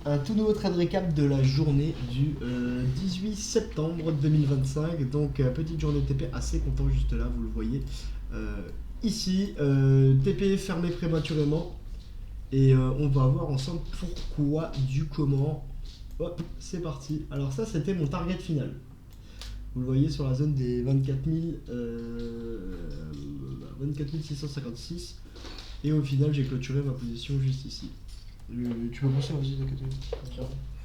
Un tout nouveau trade récap de la journée du 18 septembre 2025. Donc, petite journée de TP, assez content juste là, vous le voyez. Ici, TP fermé prématurément. Et on va voir ensemble pourquoi, du comment. Hop, c'est parti. Alors, ça, c'était mon target final. Vous le voyez sur la zone des 24 656. Et au final, j'ai clôturé ma position juste ici. Tu peux penser, vas-y, de côté.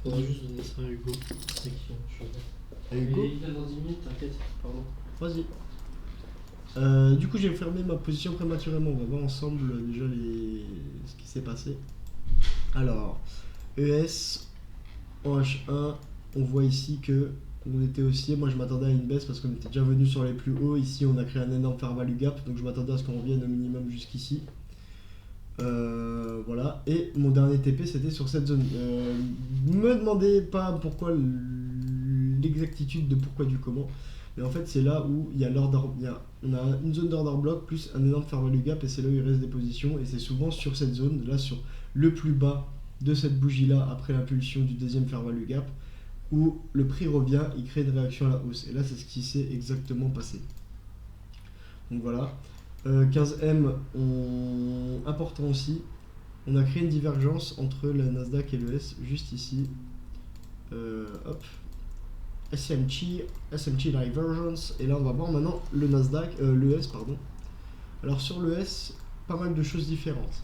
Faudra juste donner ça à Hugo. C'est qui À Hugo. Il est dans 10 minutes, t'inquiète, pardon. Vas-y. Du coup, j'ai fermé ma position prématurément. On va voir ensemble déjà ce qui s'est passé. Alors, ES, en H1, on voit ici que on était haussier. Moi, je m'attendais à une baisse parce qu'on était déjà venu sur les plus hauts. Ici, on a créé un énorme fair value gap. Donc, je m'attendais à ce qu'on revienne au minimum jusqu'ici. Voilà, et mon dernier TP c'était sur cette zone. Me demandez pas pourquoi l'exactitude de pourquoi du comment, mais en fait c'est là où il y a on a une zone d'order block plus un énorme fair value gap, et c'est là où il reste des positions, et c'est souvent sur cette zone là, sur le plus bas de cette bougie là après l'impulsion du deuxième fair value gap, où le prix revient, il crée une réaction à la hausse, et là c'est ce qui s'est exactement passé. Donc voilà. 15M, important aussi, on a créé une divergence entre la Nasdaq et le S juste ici. Hop, SMT divergence, et là on va voir maintenant le Nasdaq, le S pardon. Alors sur le S, pas mal de choses différentes.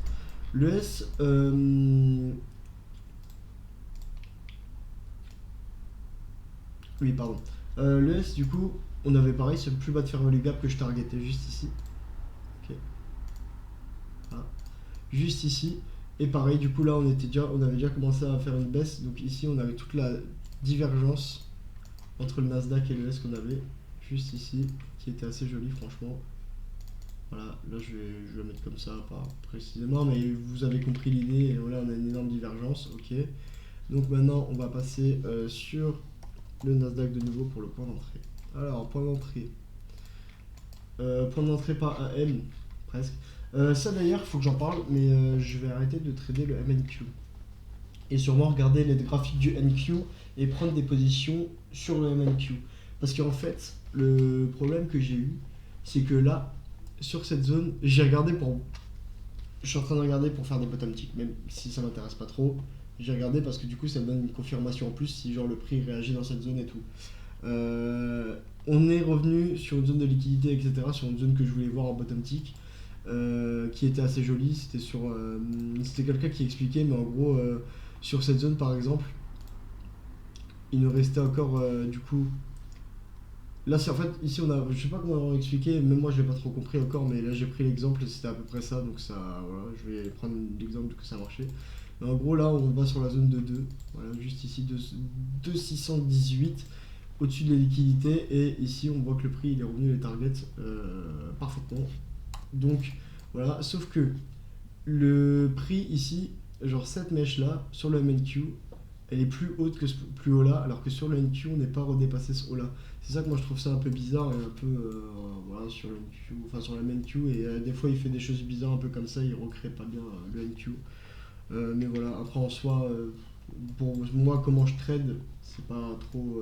Le S, oui pardon. Le S du coup, on avait pareil, c'est le plus bas de fair value gap que je targetais juste ici. Juste ici, et pareil du coup là on avait déjà commencé à faire une baisse, donc ici on avait toute la divergence entre le Nasdaq et le S qu'on avait juste ici, qui était assez jolie franchement. Voilà, là je vais le mettre comme ça, pas précisément, mais vous avez compris l'idée, et là on a une énorme divergence, ok. Donc maintenant on va passer sur le Nasdaq de nouveau pour le point d'entrée. Alors point d'entrée par AM, presque. Ça d'ailleurs, il faut que j'en parle, mais je vais arrêter de trader le MNQ. Et sûrement regarder les graphiques du NQ et prendre des positions sur le MNQ. Parce qu'en fait, le problème que j'ai eu, c'est que là, sur cette zone, j'ai regardé pour... Je suis en train de regarder pour faire des bottom ticks, même si ça m'intéresse pas trop. J'ai regardé parce que du coup, ça me donne une confirmation en plus si genre le prix réagit dans cette zone et tout. On est revenu sur une zone de liquidité, etc., sur une zone que je voulais voir en bottom tick. Qui était assez jolie, c'était quelqu'un qui expliquait, mais en gros sur cette zone par exemple il nous restait encore du coup là c'est en fait ici on a, je sais pas comment expliquer, même moi je l'ai pas trop compris encore, mais là j'ai pris l'exemple et c'était à peu près ça, donc ça voilà, je vais prendre l'exemple que ça marchait, mais en gros là on va sur la zone de 2, voilà, juste ici 2618 au-dessus de la liquidité, et ici on voit que le prix il est revenu les targets parfaitement. Donc voilà, sauf que le prix ici, genre cette mèche là, sur le MNQ, elle est plus haute que ce plus haut là, alors que sur le NQ on n'est pas redépassé ce haut là. C'est ça que moi je trouve ça un peu bizarre, et un peu voilà, sur le NQ, enfin sur le MNQ, et des fois il fait des choses bizarres un peu comme ça, il recrée pas bien le NQ. Mais voilà, après en soi, pour moi comment je trade, c'est pas trop.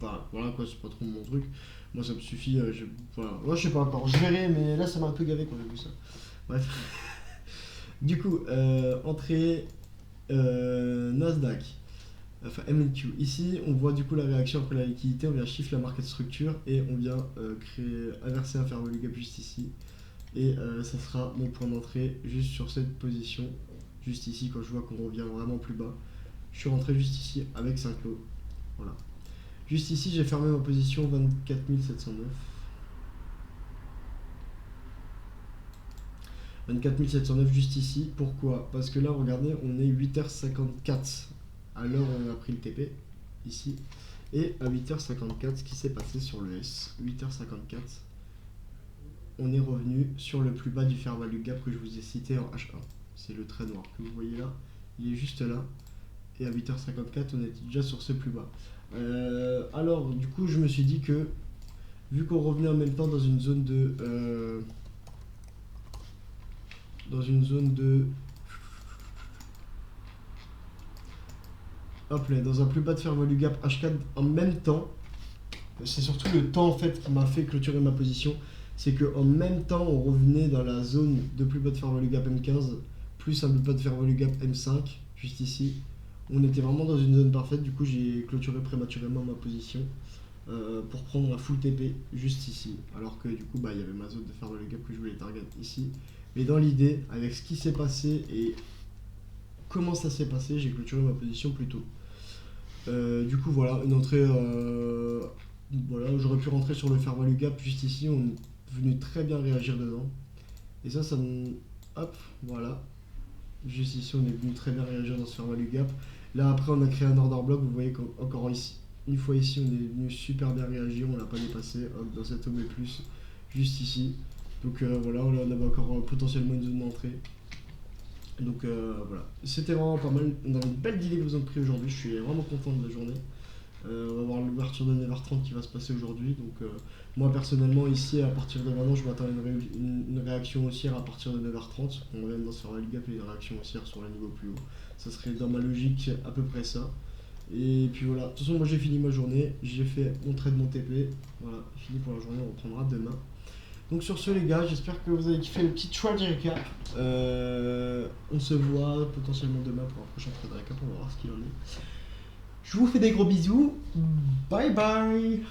Enfin, voilà quoi, c'est pas trop mon truc. Moi ça me suffit, voilà. Moi je sais pas encore, je verrai, mais là ça m'a un peu gavé quand j'ai vu ça. Bref. Du coup, entrée Nasdaq, enfin MNQ. Ici on voit du coup la réaction après la liquidité, on vient shift la market structure et on vient inverser un fair value gap juste ici. Et ça sera mon point d'entrée juste sur cette position, juste ici quand je vois qu'on revient vraiment plus bas. Je suis rentré juste ici avec 5 lots. Voilà. Juste ici, j'ai fermé ma position 24 709. 24 709 juste ici. Pourquoi? Parce que là, regardez, on est 8h54 à l'heure où on a pris le TP, ici. Et à 8h54, ce qui s'est passé sur le S, 8h54, on est revenu sur le plus bas du fair value gap que je vous ai cité en H1. C'est le trait noir que vous voyez là. Il est juste là. Et à 8h54, on était déjà sur ce plus bas. Alors, du coup, je me suis dit que, vu qu'on revenait en même temps dans une zone de... hop là, dans un plus bas de fair value gap H4 en même temps. C'est surtout le temps en fait qui m'a fait clôturer ma position. C'est qu'en même temps, on revenait dans la zone de plus bas de fair value gap M15, plus un plus bas de fair value gap M5, juste ici. On était vraiment dans une zone parfaite, du coup j'ai clôturé prématurément ma position pour prendre un full TP juste ici. Alors que du coup il y avait ma zone de fair value gap que je voulais target ici. Mais dans l'idée, avec ce qui s'est passé et comment ça s'est passé, j'ai clôturé ma position plus tôt. Du coup voilà, une entrée... voilà, j'aurais pu rentrer sur le fair value gap juste ici, on est venu très bien réagir dedans. Et ça me... Hop, voilà. Juste ici, on est venu très bien réagir dans ce fair value gap. Là, après, on a créé un order block. Vous voyez qu'encore ici, une fois ici, on est venu super bien réagir. On l'a pas dépassé. Hop, dans cette OB+, juste ici. Donc voilà, on avait encore potentiellement une zone d'entrée. Donc voilà, c'était vraiment pas mal. On avait une belle délivraison de prix aujourd'hui. Je suis vraiment content de la journée. On va voir l'ouverture de 9h30 qui va se passer aujourd'hui. Donc moi personnellement ici à partir de maintenant je m'attends à une réaction haussière à partir de 9h30. On revient dans ce fair value gap et une réaction haussière sur le niveau plus haut. Ça serait dans ma logique à peu près ça. Et puis voilà, de toute façon moi j'ai fini ma journée, j'ai fait mon trade, mon TP. Voilà, fini pour la journée, on reprendra demain. Donc sur ce les gars, j'espère que vous avez kiffé le petit trade recap. On se voit potentiellement demain pour un prochain trade recap, on va voir ce qu'il en est. Je vous fais des gros bisous. Bye bye.